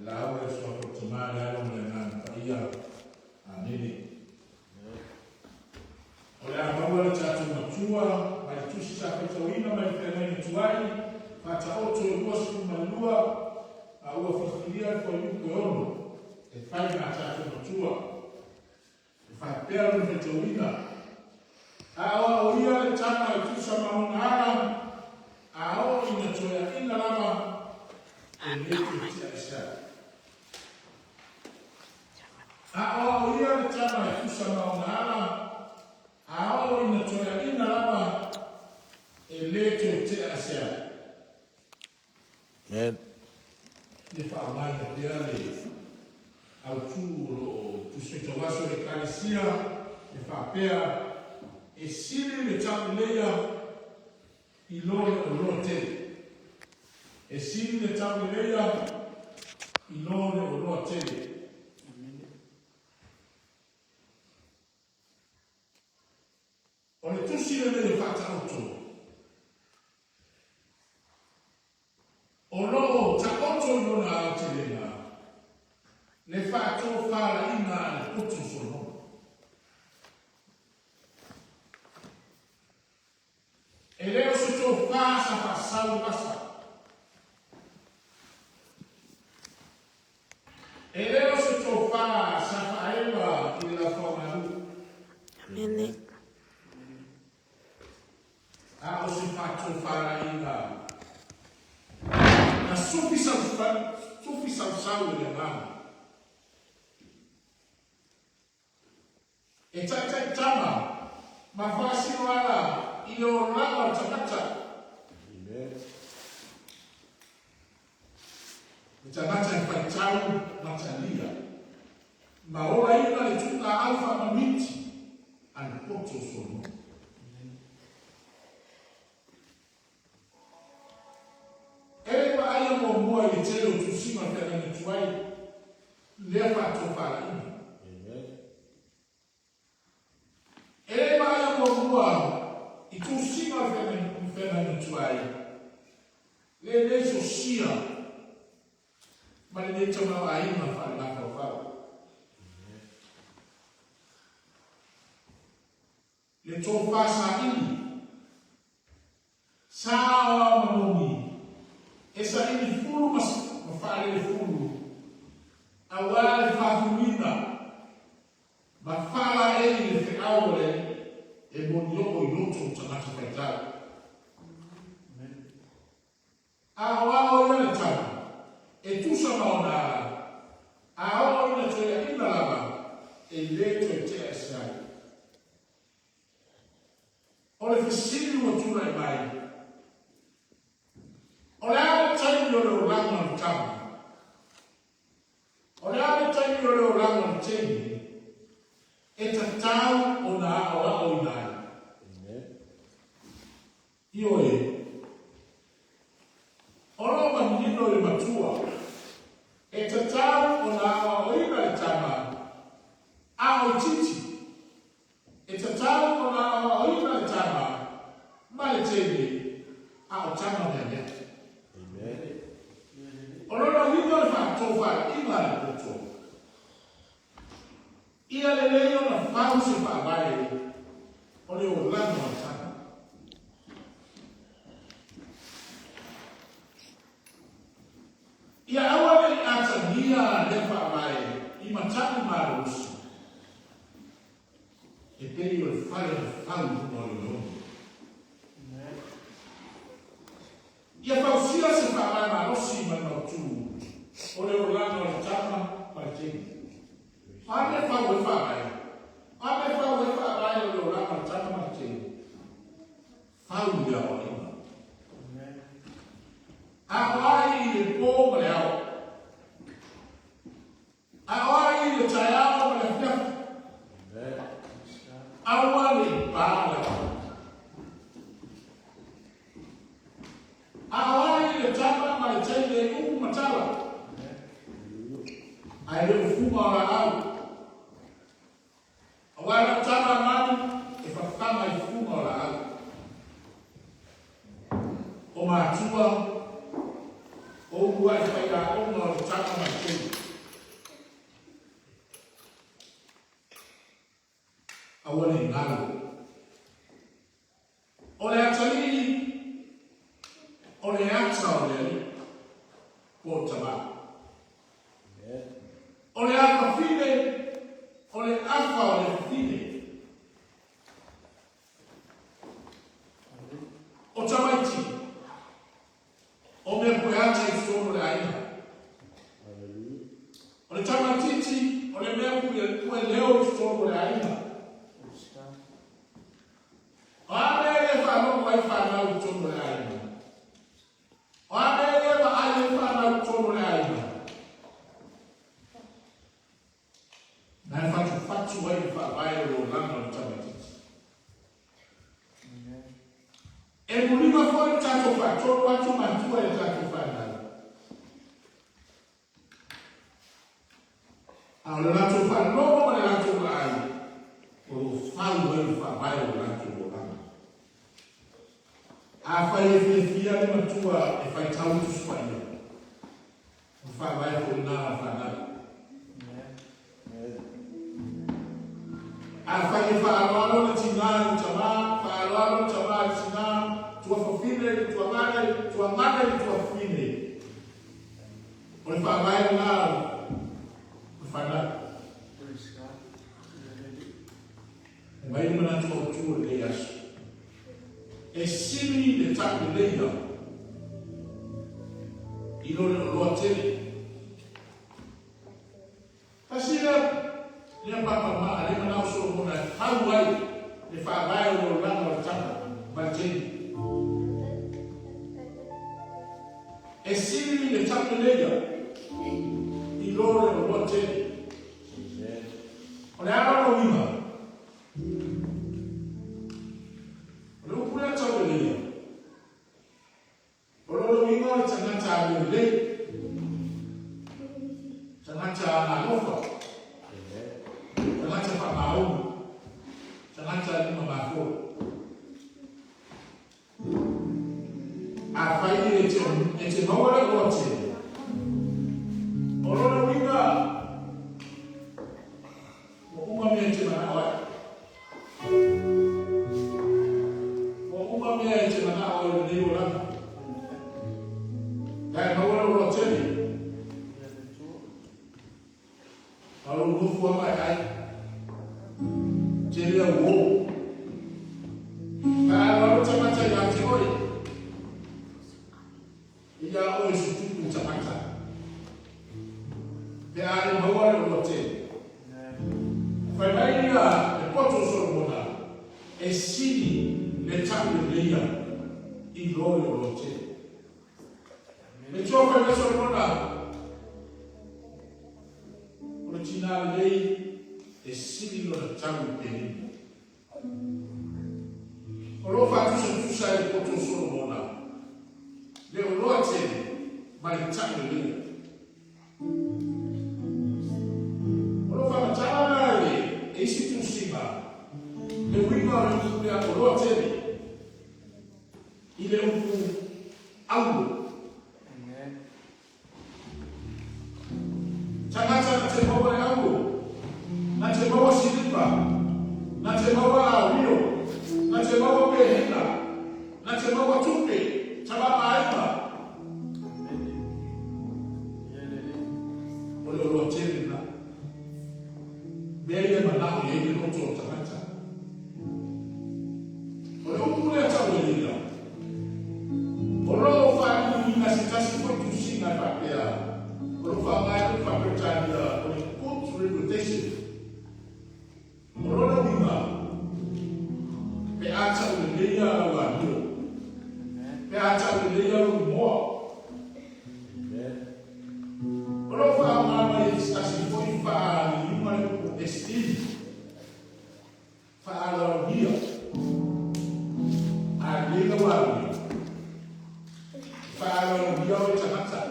la ora sua portimale a non le paia amene. Ora maua tatu matua, mai tu sa petawina mai pena tuai, fata oto e posu malua, a ua fikiria ko yuko ono, e fai na tatu matua. E fai pera no petawina. A o ia le tama e tu sa maunara, a o ina toia ina lama, e leku tia isa. A o ia le tama e tu sa maunara, ao ina toia ina lama e leto te asea. Amen. Ne whaamai na te ale au tū o tuseto waso e karisia e whaapea e siri le tapu leia i lore o rote. E siri le tapu leia i lore o rote. O le tusi le le whakauto. O loo ta oto nona au te lena. Le whakau whara ina le putu sono. E leo se tō whāsa whasau wasa. E leo se tō whāsa whaewa i la whamaru. Amen. A o se whātou whara ina. Na sufi sau le mama. E tai tama, ma whasi wala i o rama tanata. Amen. E tanata e whai tau matalia. Ma ora ina le tuka alfa mamiti, an poto sono. Ewa aia mo mua i telo tu sima tena ni tuai lewa to para ina. Ewa aia mo mua i tu sima tena ni tuai le so sia ma le tama wa ina fa la ka fa. Le to fa sa ini sawa mamoni. Esa ini fulu mas mafale le fulu. Awala le fafumina. Mafala ele le te aule e monioko yoto tanata kaitau. Awao ele tau. E tusa maonara. Awao ele toia ina lava. E leto e te asai. Ole fisili wa tula e mai. Ora tani yo lo ramo tamu. Ora tani yo lo ramo teni. Eta tau ona awa o inai. Io e. Ora manino le matua. Eta tau ona awa o inai tama. Ao titi. Eta tau ona awa o inai tama. Male teni. Ao tama mea. Ora vivo fa tofa ina le poto. Ia le leo na fausi fa vai. Ole o lano sana. Ia awale ata dia le fa vai. I matani marus. E pei o fare no lo. Ia fausia se fa vai ma rosi ma no tu. Ole o lano le tama pa tini. Ame fa we fa vai. Ame fa we fa vai ole o lano le tama pa tini. Fau dia o ina. Awai le po le ao. Awai le tayao le fia. Awai ba le. Awai le tama ma le tele u matala. Ai le fuma la au. Awai le tama mani e fa kama i fuma la au. O matua o ua e whaia o no le tama ma tele. awale ngalo. Ole atali ole ata ole po taba. Ole afa fine ole afa ole fine. O tamaiti o me pueacha i sono le aina. Ole tamatiti ole me pueleo i sono le aina. Amele fano kwa ifana utono le aina. Amele wa ale fana utono le aina. Na fatu wa ifa lo langa tamatiti. E mulima foi tato fato watu mantua e tato fana. Ahora lato fana no le lato ai. O falo e fa lo lato langa. A fai fia le matua e fai tau tu squaio. O fa vai con na fana. A fai fa lo na tina chama, fa lo chama tina. Tua fofine, tua mare, tua fine. Olha para vai lá, fana. Vai mana tua leias. E simi de tapo leia. Ilo lo atele. Tasira le papa ma ale mana so mona Hawaii le fa vai lo langa tanga. Bateni. E simili le tapelega i loro lo botte. Ole ara lo wima. Ole ukula tapelega. Ole lo wima le tangata le. Tangata na lofa. Tangata pa mau. Tangata lima bafo. A fai ete mawara gote. Olora winga. Mo uma me ete mana wa. Mo uma me ete mana wa ni ora. Dai mawara gote ni. Alo ngufu wa ai. Jelia wo. Alo tamata ya tikoi. Ia o sutu kutamata. Te ale mawale rote. Fai mai ia e poto sormona. E sidi le tabu leia i role rote. Me chofa me sormona. Original lei e sidi lo tabu peni. Olo fatu se tu sai poto sormona. Le olote maritano leo. Olo fa tale e si tu sima. Le wima lo le olote. Ile uku au. Tangata na te mawa au. Na te mawa silipa. Na te mawa rio. Na te mawa pehena. Na te mawa tupe. Chama aiba. Ole lo tele na. Bele manao yeye no to tamata. Ole ukule taweli na. Ole fa ni na sitasi for to sing na papela. Ole fa mai fa pretanda ole good reputation. Ole wima. Be acha ole ya wa no. Pe acha le ya mo. Olo fa mama está se foi fa uma estilo. Fa ala dia. A liga wa. Fa ala dia o chamata.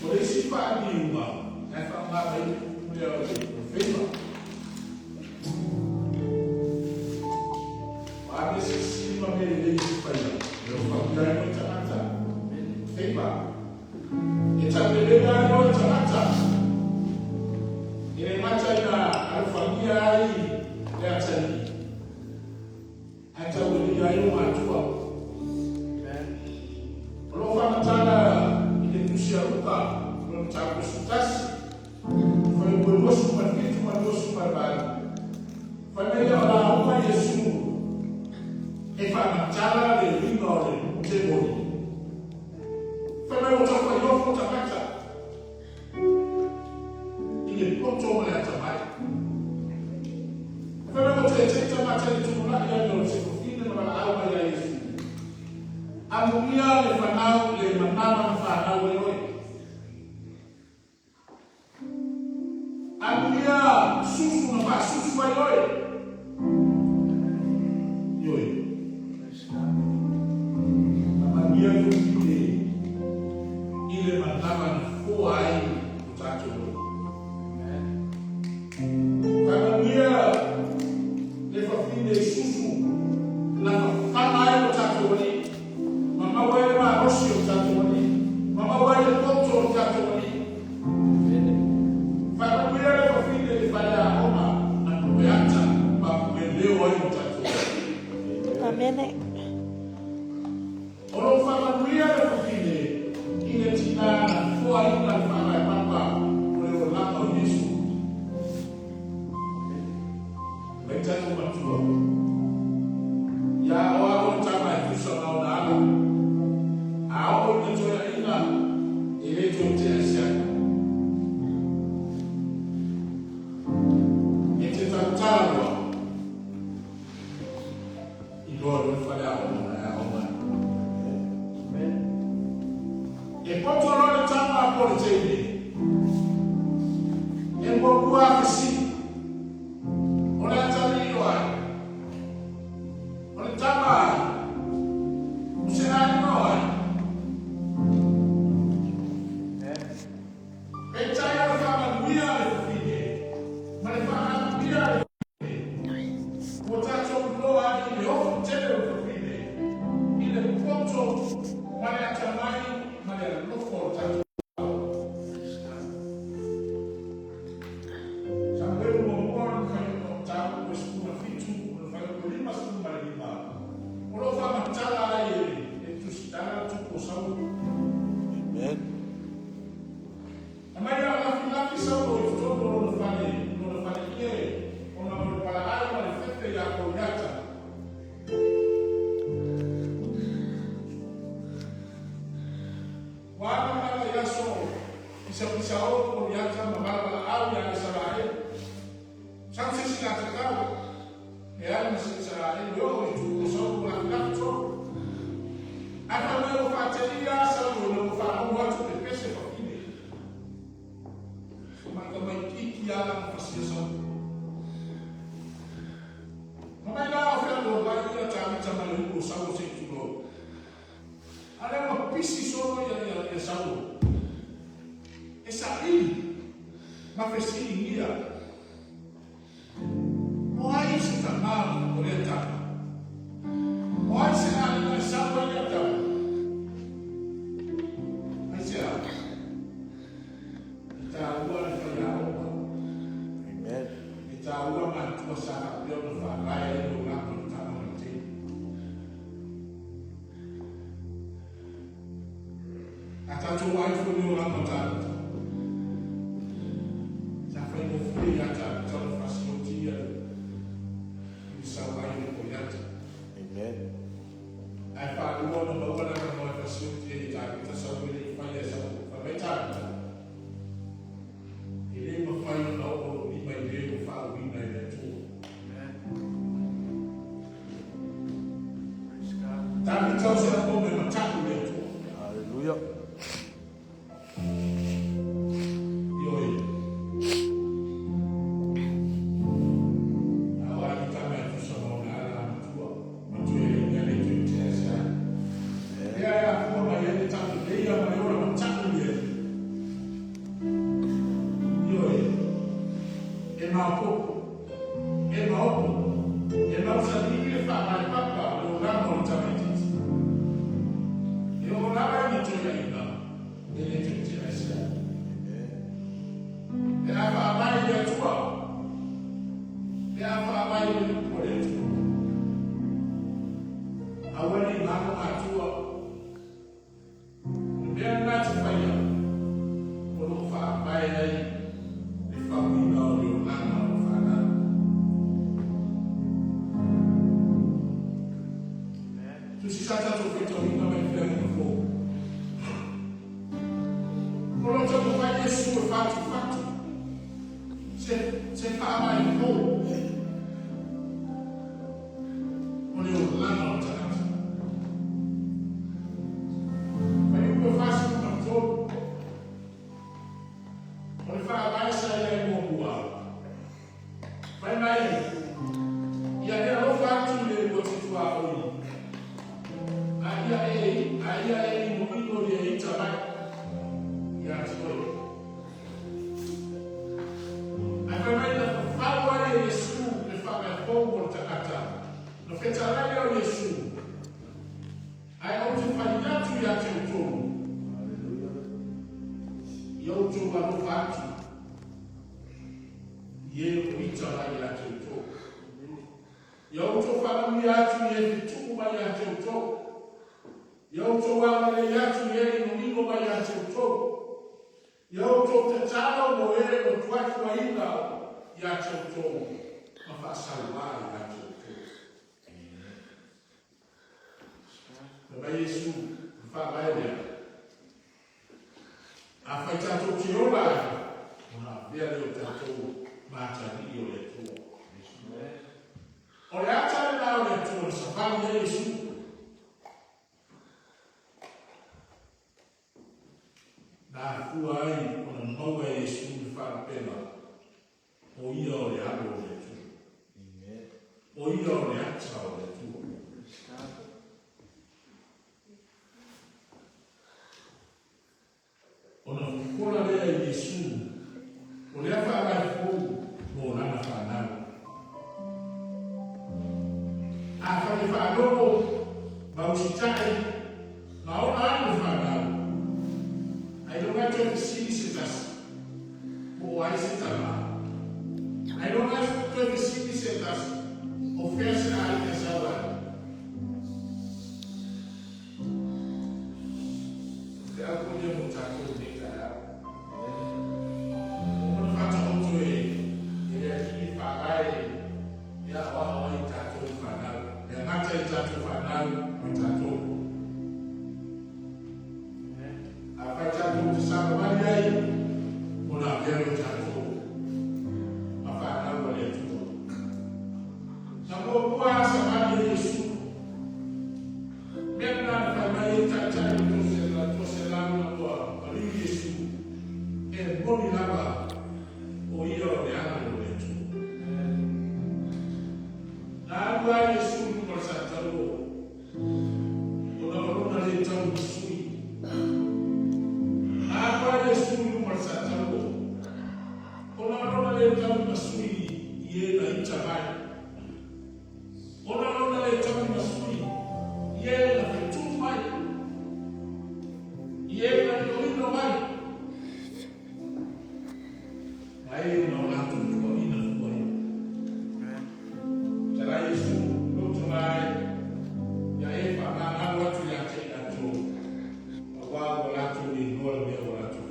Por isso fa ni uma. É fa mama mulher feima. A necessidade de melhoria de fazer. Eu falo da noite feima. Ita melhoria no chamata. Ile macha ina alfamia hii taku sutasi. Foi por duas superfícies, uma duas supervale. Foi melhor lá uma Yesu. E fa matala de vinore de boni. Foi melhor tocar eu vou tapata. Ile poto mala tamai. Foi melhor ter tamata de tumula ya no se confina mala alma ya Yesu. Amuia le fanau le manama fanau le oi. Amuia susu na susu vai oi. Yoi. Amuia ile manama fo ai utacho. Amuia le fafine susu na fama ai utacho ni. Mama wale maroshi utatoni. Mama wale koto utatoni. Fala kuyele kufinde ifanya homa na kubeata makumeleo wa utatoni. Amen. Olo fala kuyele kufinde ile tina na kuwa ina fala ya papa ule ulama unishu. Betatu matua. Ya wao utama ifusha na unaala. Ao nitoya ina ile tote sana. Itatanwa. Igoro fala ona ya ona. E poto lo tama por tele. E kwa kisi. Ona tani wa. Ona tama. Usina no. fama yuko. Ole ulana utakata. Kwa fasi kwa mtoto. Ole fama maisha ya Mungu wao. Kwa maana ya leo fatu ile kwa wao. Aya Mungu ndiye itabaki ya toro. Akamwenda kufawa Yesu mfano Mungu mtakatifu. No fetala leo Yesu. Aya utufanya tu ya toro. Ya utuwa no fatu. Yeye kuitabaki ya toro. Ya utufanya yatu yeye tukuba ya toro. Yauto wale yatu yeye numingo ba yatu to. Yauto tetalo moe otwaki wa inga yatu to. Mafasa wale yatu to. Baba Yesu mfaba yeye. Afaita to kiroba. Una vya leo tato mata hiyo yetu. Ole acha na ole tu safari Yesu. Na kuai kuna mmoja Yesu mfano pema. Oia ole hapo ole tu. Amen. Oia ole acha ole tu. Ona kukula lea Yesu. Ole hapa alifu mona na fanana. Afanye fano bauchitai. Naona anafanya. I don't have to see this. Oh, I sit down. I don't have to see this offense as well. They are going to tackle me. What about also if I tackle for now, the matter tackle for now, we tackle. Sampai hari mula biar jatuh apa nak boleh tu. Sampai puas sampai Yesus. Memang sampai cacat itu selalu apa Yesus. Boleh apa? Oh iya dia boleh tu. Lalu Yesus bersatu. Orang-orang dari jauh bersui. Yesu mwarsatawo. Ona leta masui ye na ichabai. Ona leta masui ye na fitumai. Ye na yoino mai. Mai no na tuko ina foi. Tera Yesu lutu mai. Ya efa na watu ya tena tu. Wa wala tu ni ngol me wala tu.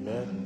Amen.